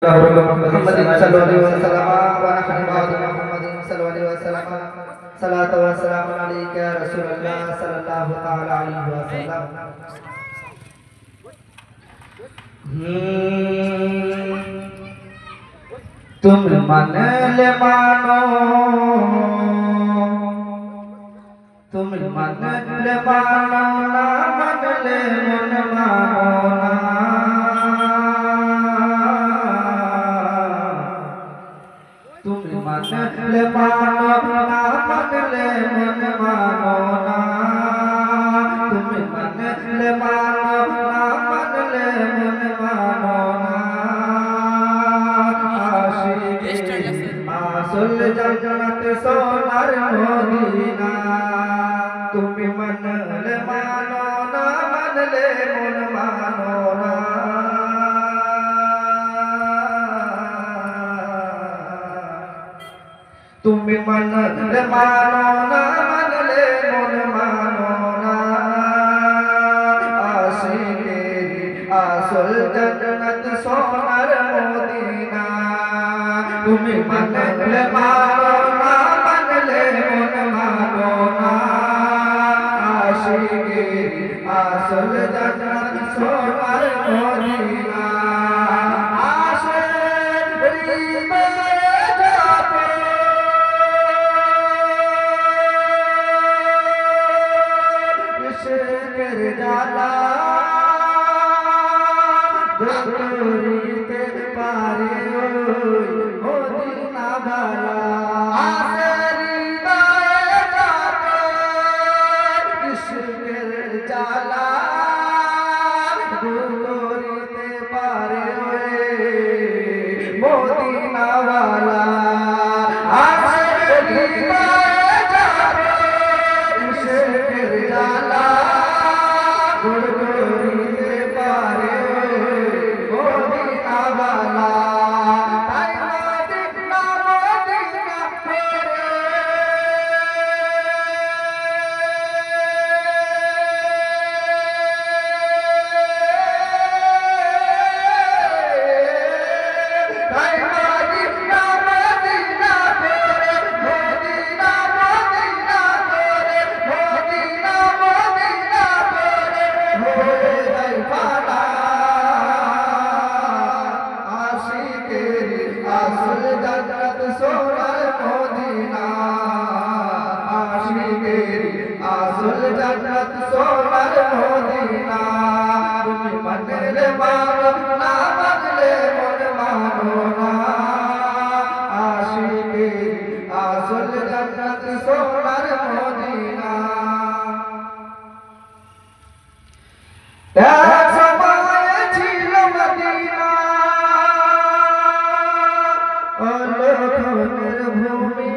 محمد صلى الله عليه وسلم ونحن بعد محمد صلى الله عليه وسلم صلاة وسلام عليك يا رسول الله صلى الله تعالى عليه وسلم तुम मन ले मानो तुम मन ले मानो ना मन ले मन मानो ना तुम मन ले मानो ना मन ले मन मानो ना तुम मन ले मानो ना मन ले मन मानो ना आशिक जन्नत सोनार मदीना तुम मन ले मानो ना मन ले मन मानो ना तुम मन ले मानो ना मन ले मन मानो ना आशिक आसल जन्नत सोनार मदीना तुम मन ले मानो ना मन ले मन मानो ना आशिक आसल जन्नत सोनार मदीना आशिक रीबे जाते इश्क़ जाला दोरीते पारे मदीना वाला आसरी दाए जाते इश्क़ जाला दोरीते पारे मदीना वाला आसरी दाए जाते इश्क़ जाला दोरीते पारे मदीना वाला जन्नत सोनार मदीना तुम मन ले मानो ना मन ले मन मानो ना आशिक आसल जन्नत सोनार मदीना एक समय छिल मदीना अलखনের भूमि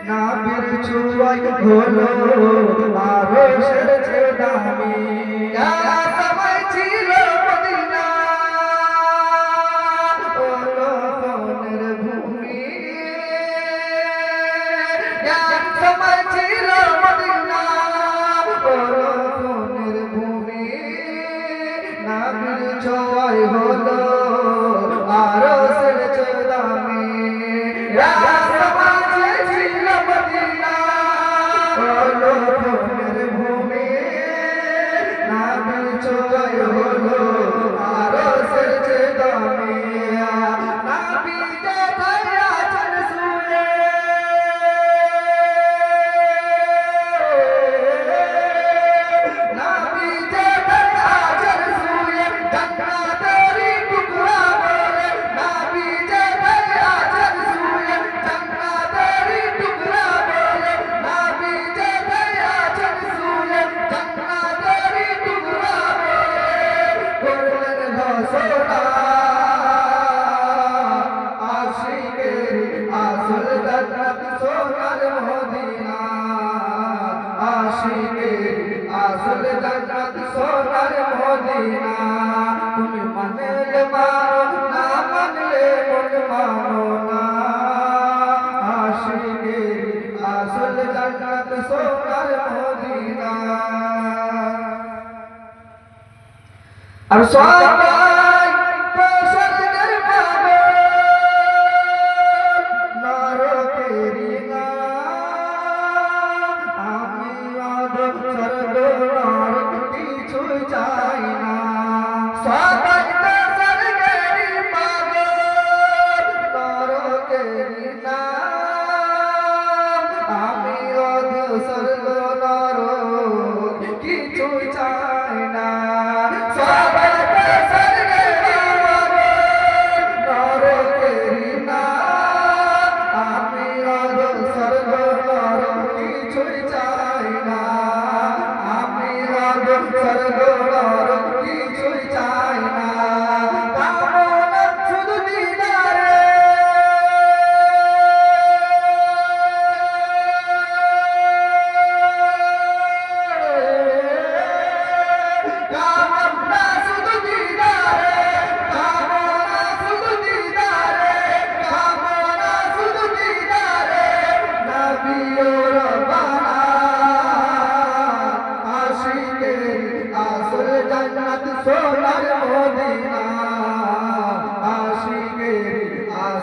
नाबिर छुआई হলো আরশের চেয়ে দামি সময় ছিল মদিনা অলখনের ভূমি সময় ছিল মদিনা অলখনের ভূমি নাবির ছোঁয়াই হলো আরশের চেয়ে দামি অলখনের ভূমি নাবির ছোঁয়াই হলো আরশের চেয়ে দামি নাবি যেথায় আছেন শুয়ে নাবি যেথায় আছেন শুয়ে জান্নাতেরই টুকরা বলে নাবি যেথায় আছেন শুয়ে জান্নাতেরই টুকরা বলে নাবি যেথায় আছেন শুয়ে জান্নাতেরই টুকরা বলে করলেন ঘোষণা আশিকের আসল জন্নত সোনার মদিনা আশিকের আসল জন্নত সোনার মদিনা তুমি মানলে মানো না মানলে মন মানো না আশিকের আসল জন্নত সোনার মদিনা আর সবাই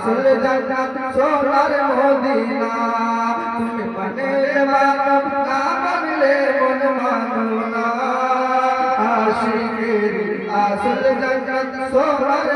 আসল জান্নাত সোনার মদিনা তুমি মানলে মানো না মানলে মন মানো না আশিকের আসল জান্নাত সোনার